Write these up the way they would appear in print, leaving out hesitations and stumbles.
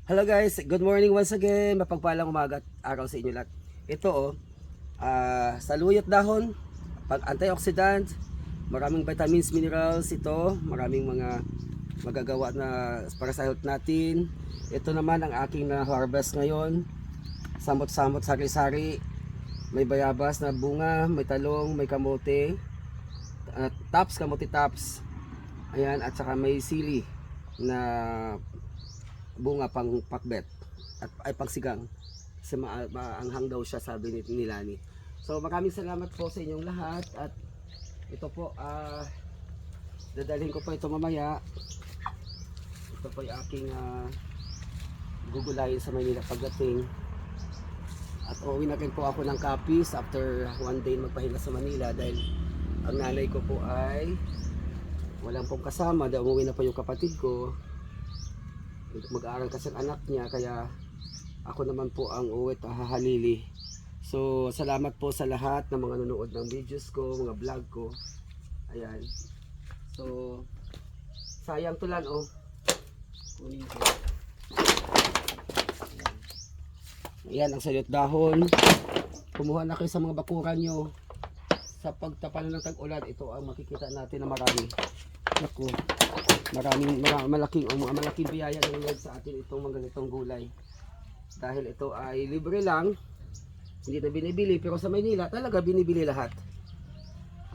Hello guys, good morning once again. Mapagpalang umaga at araw sa inyo lahat. Ito saluyot dahon, pag antioxidant, maraming vitamins, minerals ito, maraming mga magagawa na para sa health natin. Ito naman ang aking na harvest ngayon. Samot-samot, sari-sari. May bayabas na bunga, may talong, may kamote, kamote tops. Ayan, at saka may sili na bunga pang pakbet at ay pagsigang kasi maanghang daw siya, sabi ni Lani. So maraming salamat po sa inyong lahat at ito po dadalhin ko po ito mamaya. Ito po yung aking gugulayin sa Maynila pagdating, at uuwi na rin po ako ng Capiz after one day magpahinga sa Manila dahil ang nanay ko po ay walang pong kasama dahil umuwi na po yung kapatid ko. Mag-aaral kasi ang anak niya, kaya ako naman po ang uwi at hahalili. So salamat po sa lahat ng mga nanonood ng videos ko, mga vlog ko. Ayan. So sayang tulan kunin ko. Ayan ang sayot dahon. Kumuha na kayo sa mga bakuran nyo. Sa pagtapan ng tag-ulan, ito ang makikita natin na marami. Naku, malaking biyaya ng Lord sa atin itong mga ganitong gulay. Dahil ito ay libre lang, hindi na binibili, pero sa Maynila talaga binibili lahat.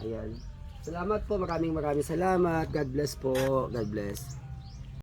Ayan. Salamat po, maraming salamat. God bless po. God bless.